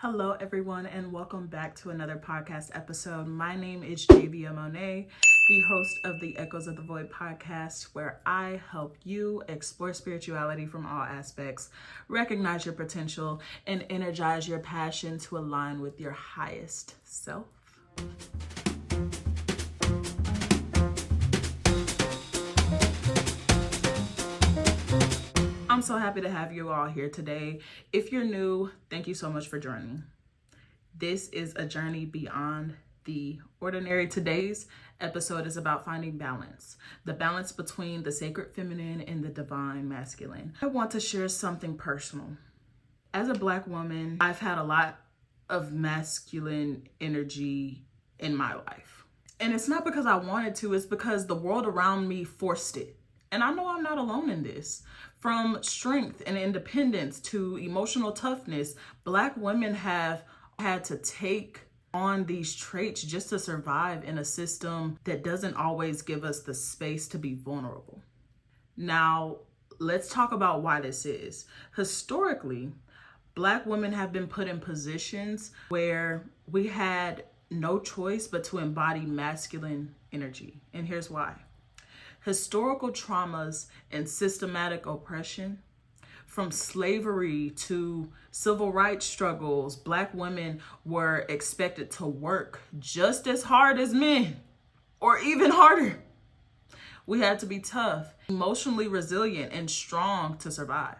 Hello, everyone, and welcome back to another podcast episode. My name is Javia Monet, the host of the Echoes of the Void podcast, where I help you explore spirituality from all aspects, recognize your potential, and energize your passion to align with your highest self. I'm so happy to have you all here today. If you're new, thank you so much for joining. This is a journey beyond the ordinary. Today's episode is about finding balance, the balance between the sacred feminine and the divine masculine. I want to share something personal. As a Black woman, I've had a lot of masculine energy in my life. And it's not because I wanted to, it's because the world around me forced it. And I know I'm not alone in this. From strength and independence to emotional toughness, Black women have had to take on these traits just to survive in a system that doesn't always give us the space to be vulnerable. Now, let's talk about why this is. Historically, Black women have been put in positions where we had no choice but to embody masculine energy. And here's why. Historical traumas and systematic oppression, from slavery to civil rights struggles, Black women were expected to work just as hard as men, or even harder. We had to be tough, emotionally resilient, and strong to survive.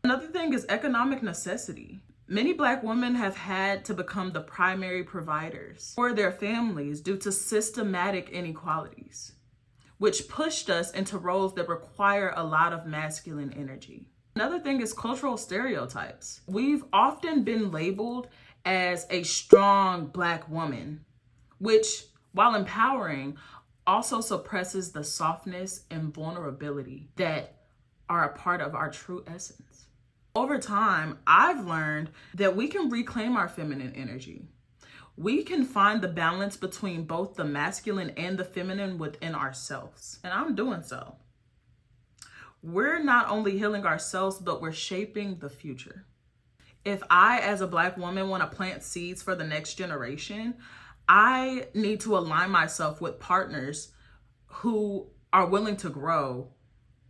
Another thing is economic necessity. Many Black women have had to become the primary providers for their families due to systematic inequalities, which pushed us into roles that require a lot of masculine energy. Another thing is cultural stereotypes. We've often been labeled as a strong Black woman, which, while empowering, also suppresses the softness and vulnerability that are a part of our true essence. Over time, I've learned that we can reclaim our feminine energy. We can find the balance between both the masculine and the feminine within ourselves. And I'm doing so. We're not only healing ourselves, but we're shaping the future. If I, as a Black woman, want to plant seeds for the next generation, I need to align myself with partners who are willing to grow,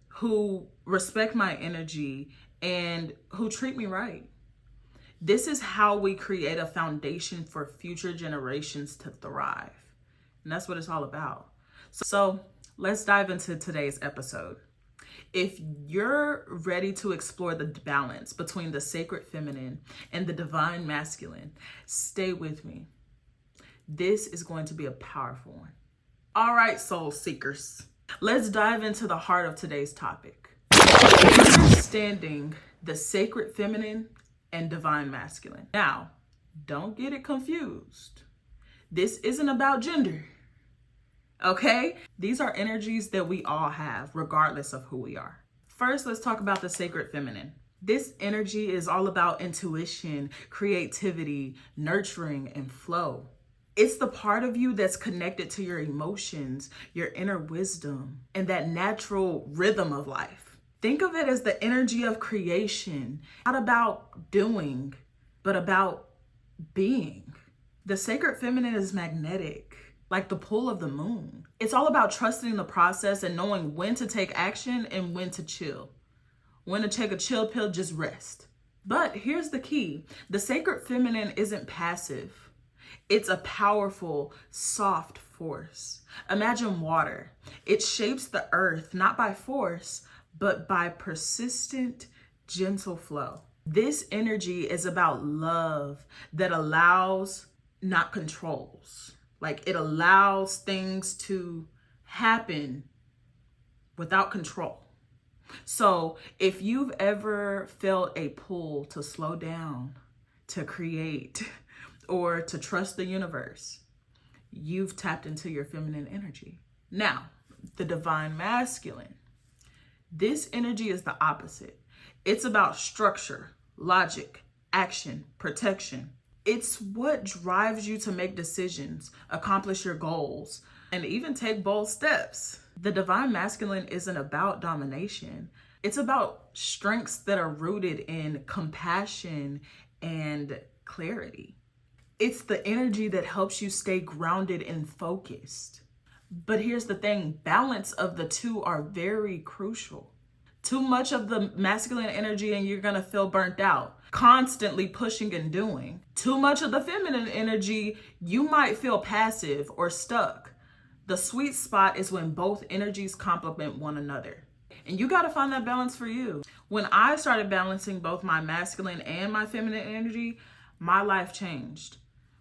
who respect my energy, and who treat me right. This is how we create a foundation for future generations to thrive. And that's what it's all about. So let's dive into today's episode. If you're ready to explore the balance between the sacred feminine and the divine masculine, stay with me. This is going to be a powerful one. All right, soul seekers, let's dive into the heart of today's topic. Understanding the sacred feminine and divine masculine. Now, don't get it confused. This isn't about gender, okay? These are energies that we all have, regardless of who we are. First, let's talk about the sacred feminine. This energy is all about intuition, creativity, nurturing, and flow. It's the part of you that's connected to your emotions, your inner wisdom, and that natural rhythm of life. Think of it as the energy of creation, not about doing, but about being. The sacred feminine is magnetic, like the pull of the moon. It's all about trusting the process and knowing when to take action and when to chill. When to take a chill pill, just rest. But here's the key. The sacred feminine isn't passive. It's a powerful, soft force. Imagine water. It shapes the earth, not by force, but by persistent, gentle flow. This energy is about love that allows, not controls. Like, it allows things to happen without control. So if you've ever felt a pull to slow down, to create, or to trust the universe, you've tapped into your feminine energy. Now, the divine masculine. This energy is the opposite. It's about structure, logic, action, protection. It's what drives you to make decisions, accomplish your goals, and even take bold steps. The divine masculine isn't about domination. It's about strengths that are rooted in compassion and clarity. It's the energy that helps you stay grounded and focused. But here's the thing, balance of the two are very crucial. Too much of the masculine energy and you're gonna feel burnt out, constantly pushing and doing. Too much of the feminine energy, you might feel passive or stuck. The sweet spot is when both energies complement one another. And you gotta find that balance for you. When I started balancing both my masculine and my feminine energy, my life changed.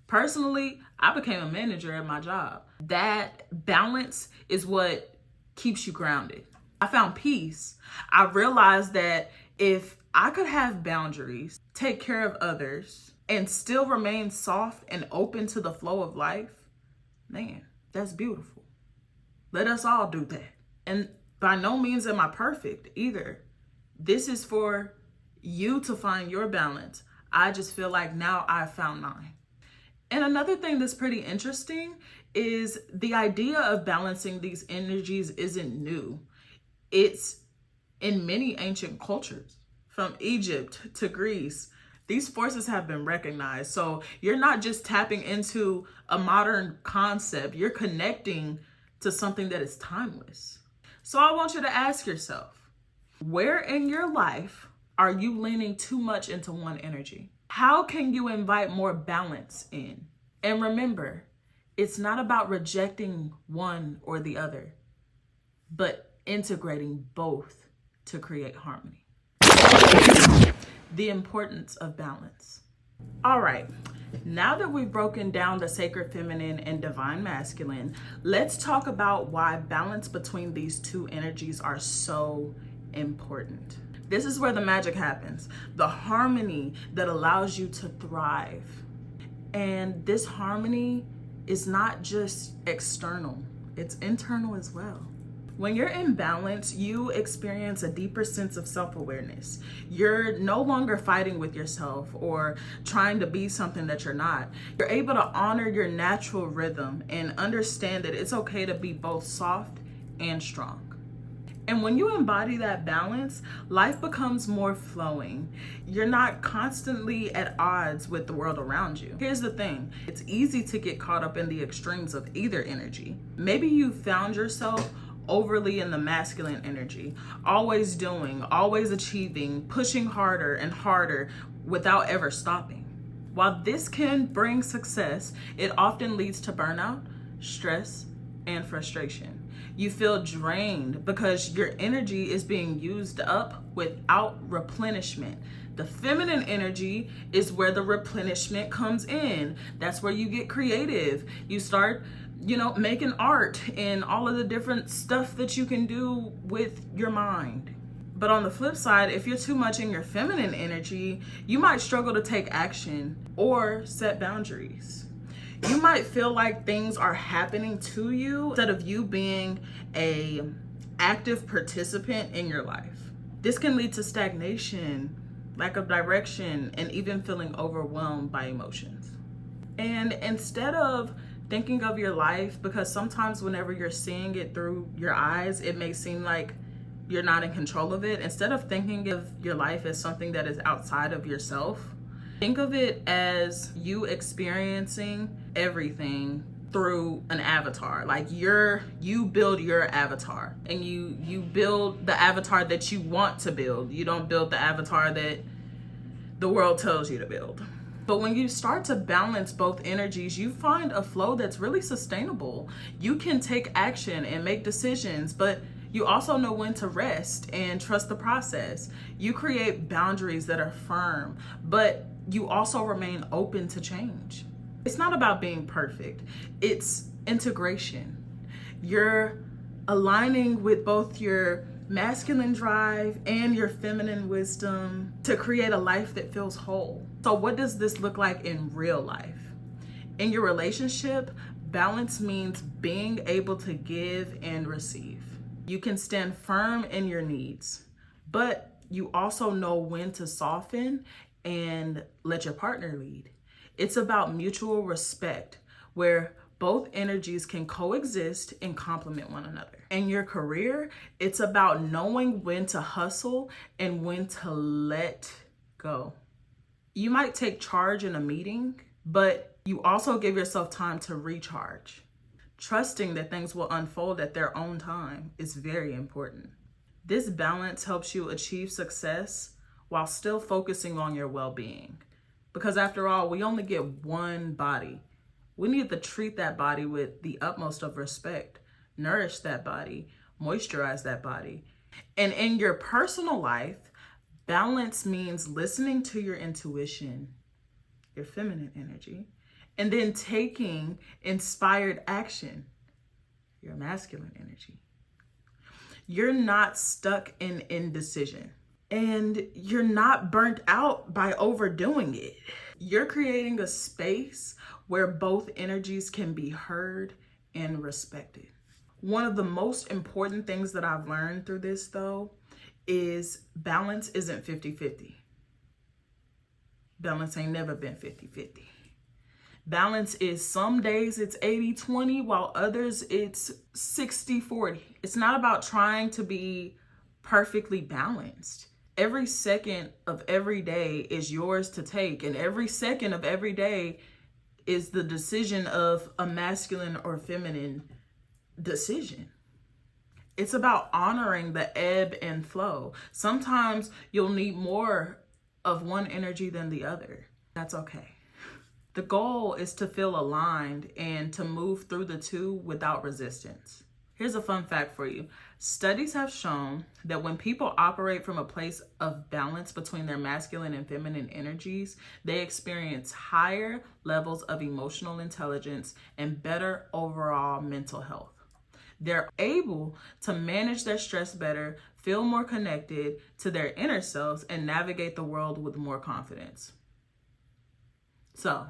Personally, I became a manager at my job. That balance is what keeps you grounded. I found peace. I realized that if I could have boundaries, take care of others, and still remain soft and open to the flow of life, man, that's beautiful. Let us all do that. And by no means am I perfect either. This is for you to find your balance. I just feel like now I've found mine. And another thing that's pretty interesting is the idea of balancing these energies isn't new. It's in many ancient cultures, from Egypt to Greece. These forces have been recognized. So you're not just tapping into a modern concept, you're connecting to something that is timeless. So I want you to ask yourself, where in your life are you leaning too much into one energy? How can you invite more balance in? And remember, it's not about rejecting one or the other, but integrating both to create harmony. The importance of balance. All right, now that we've broken down the sacred feminine and divine masculine, let's talk about why balance between these two energies are so important. This is where the magic happens, the harmony that allows you to thrive. And this harmony is not just external, it's internal as well. When you're in balance, you experience a deeper sense of self-awareness. You're no longer fighting with yourself or trying to be something that you're not. You're able to honor your natural rhythm and understand that it's okay to be both soft and strong. And when you embody that balance, life becomes more flowing. You're not constantly at odds with the world around you. Here's the thing, it's easy to get caught up in the extremes of either energy. Maybe you found yourself overly in the masculine energy, always doing, always achieving, pushing harder and harder without ever stopping. While this can bring success, it often leads to burnout, stress, and frustration. You feel drained because your energy is being used up without replenishment. The feminine energy is where the replenishment comes in. That's where you get creative. You start, making art and all of the different stuff that you can do with your mind. But on the flip side, if you're too much in your feminine energy, you might struggle to take action or set boundaries. You might feel like things are happening to you instead of you being an active participant in your life. This can lead to stagnation, lack of direction, and even feeling overwhelmed by emotions. And instead of thinking of your life, because sometimes whenever you're seeing it through your eyes, it may seem like you're not in control of it. Instead of thinking of your life as something that is outside of yourself, think of it as you experiencing everything through an avatar. Like you build your avatar, and you build the avatar that you want to build. You don't build the avatar that the world tells you to build. But when you start to balance both energies, you find a flow that's really sustainable. You can take action and make decisions, but you also know when to rest and trust the process. You create boundaries that are firm, but you also remain open to change. It's not about being perfect, it's integration. You're aligning with both your masculine drive and your feminine wisdom to create a life that feels whole. So what does this look like in real life? In your relationship, balance means being able to give and receive. You can stand firm in your needs, but you also know when to soften and let your partner lead. It's about mutual respect, where both energies can coexist and complement one another. In your career, it's about knowing when to hustle and when to let go. You might take charge in a meeting, but you also give yourself time to recharge. Trusting that things will unfold at their own time is very important. This balance helps you achieve success while still focusing on your well-being. Because after all, we only get one body. We need to treat that body with the utmost of respect, nourish that body, moisturize that body. And in your personal life, balance means listening to your intuition, your feminine energy, and then taking inspired action, your masculine energy. You're not stuck in indecision, and you're not burnt out by overdoing it. You're creating a space where both energies can be heard and respected. One of the most important things that I've learned through this, though, is balance isn't 50-50. Balance ain't never been 50-50. Balance is some days it's 80-20, while others it's 60-40. It's not about trying to be perfectly balanced. Every second of every day is yours to take, and every second of every day is the decision of a masculine or feminine decision. It's about honoring the ebb and flow. Sometimes you'll need more of one energy than the other. That's okay. The goal is to feel aligned and to move through the two without resistance. Here's a fun fact for you. Studies have shown that when people operate from a place of balance between their masculine and feminine energies, they experience higher levels of emotional intelligence and better overall mental health. They're able to manage their stress better, feel more connected to their inner selves, and navigate the world with more confidence. So,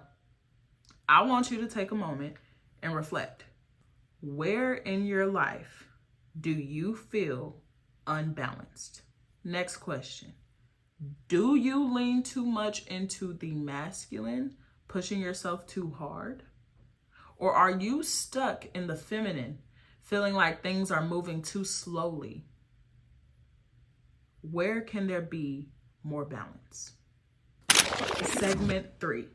I want you to take a moment and reflect. Where in your life do you feel unbalanced? Next question. Do you lean too much into the masculine, pushing yourself too hard? Or are you stuck in the feminine, feeling like things are moving too slowly? Where can there be more balance? Segment 3.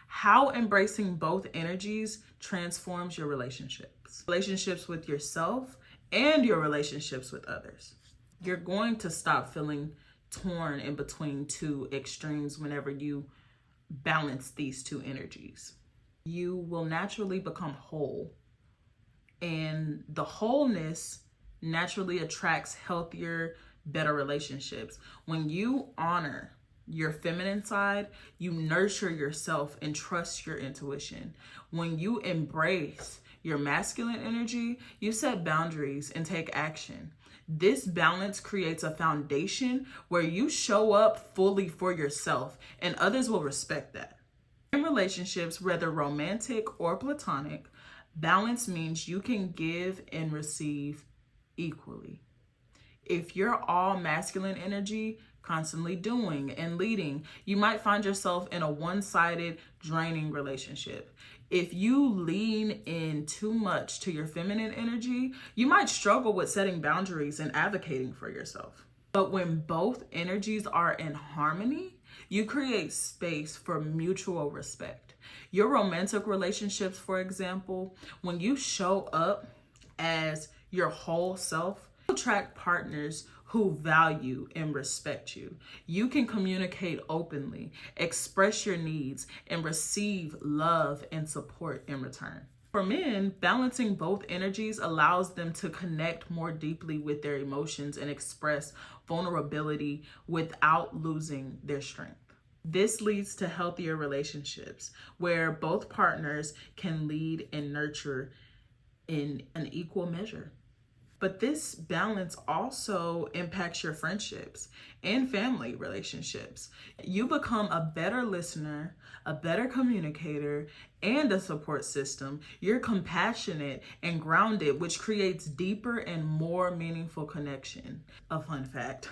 How embracing both energies transforms your relationships. Relationships with yourself and your relationships with others. You're going to stop feeling torn in between two extremes whenever you balance these two energies. You will naturally become whole, and the wholeness naturally attracts healthier, better relationships. When you honor your feminine side, you nurture yourself and trust your intuition. When you embrace your masculine energy, you set boundaries and take action. This balance creates a foundation where you show up fully for yourself, and others will respect that. In relationships, whether romantic or platonic, balance means you can give and receive equally. If you're all masculine energy, constantly doing and leading, you might find yourself in a one-sided, draining relationship. If you lean in too much to your feminine energy, you might struggle with setting boundaries and advocating for yourself. But when both energies are in harmony, you create space for mutual respect. Your romantic relationships, for example, when you show up as your whole self, you attract partners who value and respect you. You can communicate openly, express your needs, and receive love and support in return. For men, balancing both energies allows them to connect more deeply with their emotions and express vulnerability without losing their strength. This leads to healthier relationships where both partners can lead and nurture in an equal measure. But this balance also impacts your friendships and family relationships. You become a better listener, a better communicator, and a support system. You're compassionate and grounded, which creates deeper and more meaningful connection. A fun fact.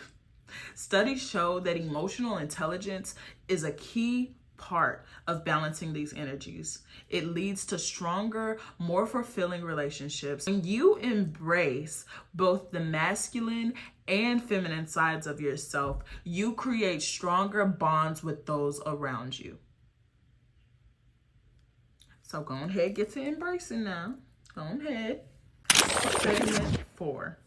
Studies show that emotional intelligence is a key part of balancing these energies. It leads to stronger, more fulfilling relationships. When you embrace both the masculine and feminine sides of yourself, you create stronger bonds with those around you. So go ahead, get to embracing now. Go ahead. Segment 4.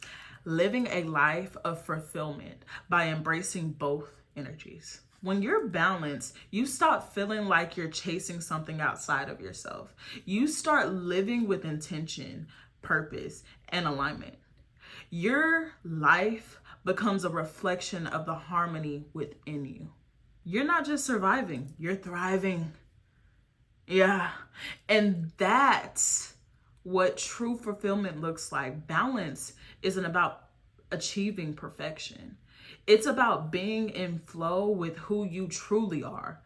Living a life of fulfillment by embracing both energies. When you're balanced, you stop feeling like you're chasing something outside of yourself. You start living with intention, purpose, and alignment. Your life becomes a reflection of the harmony within you. You're not just surviving, you're thriving. Yeah. And that's what true fulfillment looks like. Balance isn't about achieving perfection. It's about being in flow with who you truly are.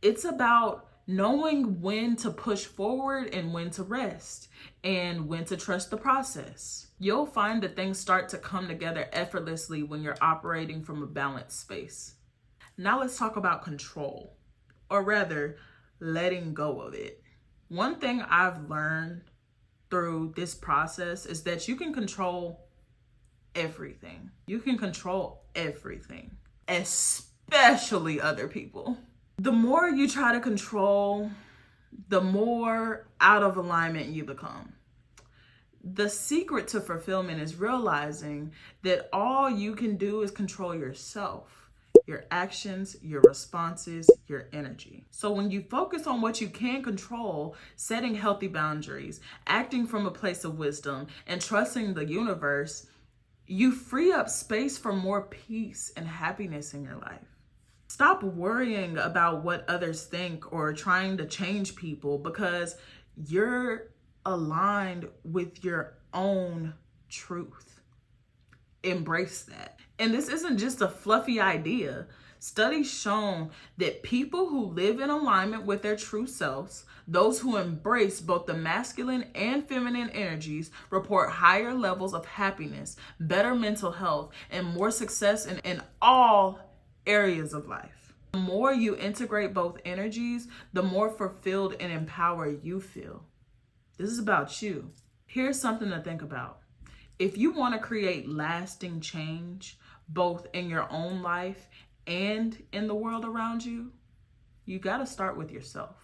It's about knowing when to push forward and when to rest and when to trust the process. You'll find that things start to come together effortlessly when you're operating from a balanced space. Now let's talk about control, or rather, letting go of it. One thing I've learned through this process is that you can control everything. You can control everything, especially other people. The more you try to control, the more out of alignment you become. The secret to fulfillment is realizing that all you can do is control yourself. Your actions, your responses, your energy. So when you focus on what you can control, setting healthy boundaries, acting from a place of wisdom, and trusting the universe, you free up space for more peace and happiness in your life. Stop worrying about what others think or trying to change people, because you're aligned with your own truth. Embrace that. And this isn't just a fluffy idea. Studies shown that people who live in alignment with their true selves, those who embrace both the masculine and feminine energies, report higher levels of happiness, better mental health, and more success in all areas of life. The more you integrate both energies, the more fulfilled and empowered you feel. This is about you. Here's something to think about. If you want to create lasting change, both in your own life and in the world around you, you got to start with yourself.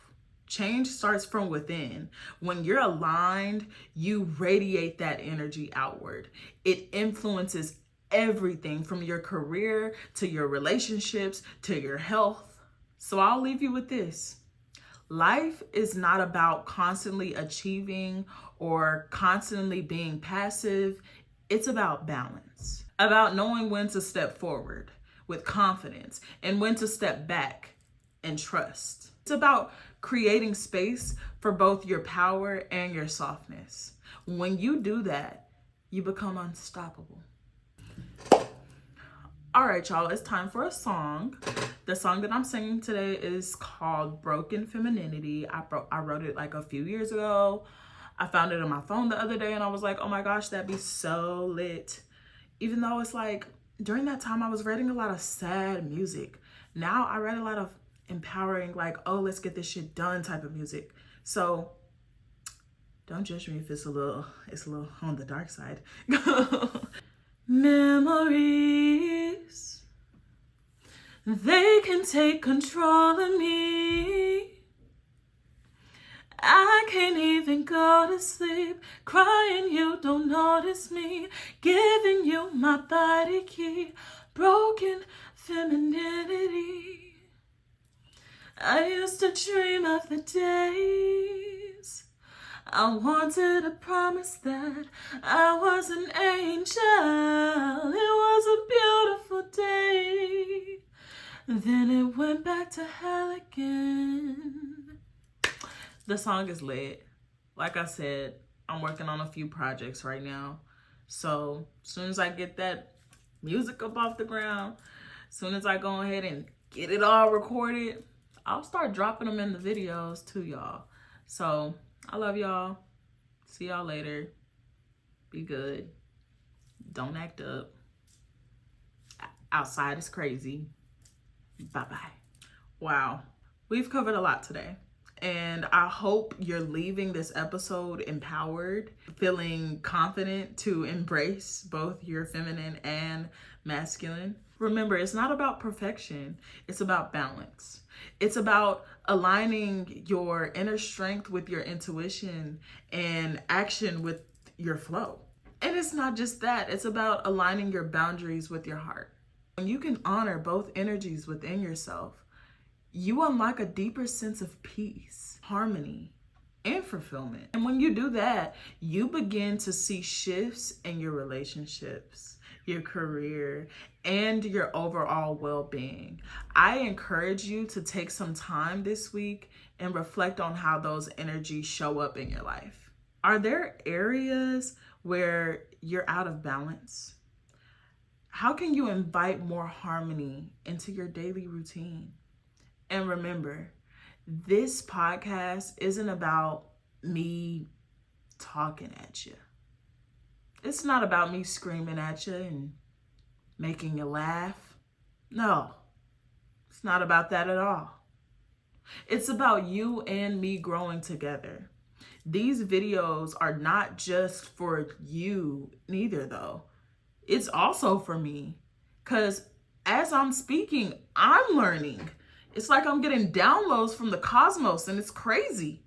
Change starts from within. When you're aligned, you radiate that energy outward. It influences everything from your career to your relationships to your health. So I'll leave you with this. Life is not about constantly achieving or constantly being passive. It's about balance, about knowing when to step forward with confidence and when to step back and trust. It's about creating space for both your power and your softness. When you do that, you become unstoppable. All right, y'all, it's time for a song. The song that I'm singing today is called Broken Femininity. I wrote it like a few years ago. I found it on my phone the other day and I was like, oh my gosh, that'd be so lit. Even though it's like, during that time, I was writing a lot of sad music. Now I write a lot of empowering, like, oh, let's get this shit done type of music. So don't judge me if it's a little on the dark side. Memories, they can take control of me. I can't even go to sleep, crying you don't notice me, giving you my body key, broken femininity. I used to dream of the days I wanted a promise that I was an angel. It was a beautiful day. Then it went back to hell again. The song is lit. Like I said, I'm working on a few projects right now. So as soon as I get that music up off the ground, as soon as I go ahead and get it all recorded, I'll start dropping them in the videos to y'all. So I love y'all. See y'all later. Be good. Don't act up. Outside is crazy. Bye-bye. Wow. We've covered a lot today, and I hope you're leaving this episode empowered, feeling confident to embrace both your feminine and masculine. Remember, it's not about perfection, it's about balance. It's about aligning your inner strength with your intuition and action with your flow. And it's not just that, it's about aligning your boundaries with your heart. When you can honor both energies within yourself, you unlock a deeper sense of peace, harmony, and fulfillment. And when you do that, you begin to see shifts in your relationships, your career, and your overall well-being. I encourage you to take some time this week and reflect on how those energies show up in your life. Are there areas where you're out of balance? How can you invite more harmony into your daily routine? And remember, this podcast isn't about me talking at you. It's not about me screaming at you and making you laugh. No, it's not about that at all. It's about you and me growing together. These videos are not just for you neither, though. It's also for me, because as I'm speaking, I'm learning. It's like I'm getting downloads from the cosmos, and it's crazy,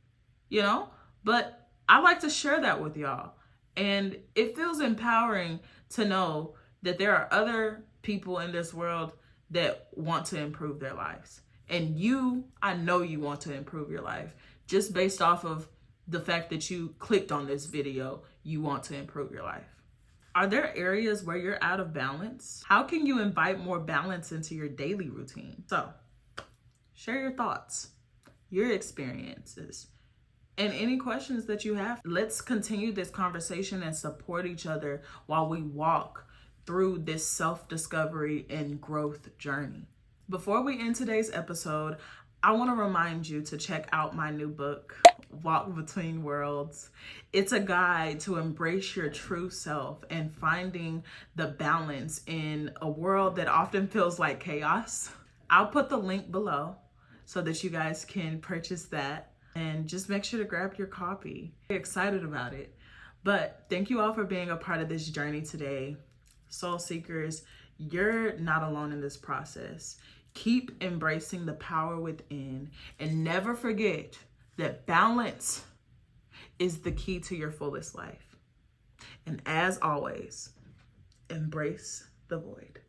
But I like to share that with y'all. And it feels empowering to know that there are other people in this world that want to improve their lives. And I know you want to improve your life. Just based off of the fact that you clicked on this video, you want to improve your life. Are there areas where you're out of balance? How can you invite more balance into your daily routine? So, share your thoughts, your experiences, and any questions that you have. Let's continue this conversation and support each other while we walk through this self-discovery and growth journey. Before we end today's episode, I want to remind you to check out my new book, Walk Between Worlds. It's a guide to embrace your true self and finding the balance in a world that often feels like chaos. I'll put the link below so that you guys can purchase that, and just make sure to grab your copy. I'm excited about it. But thank you all for being a part of this journey today. Soul Seekers, you're not alone in this process. Keep embracing the power within, and never forget that balance is the key to your fullest life. And as always, embrace the void.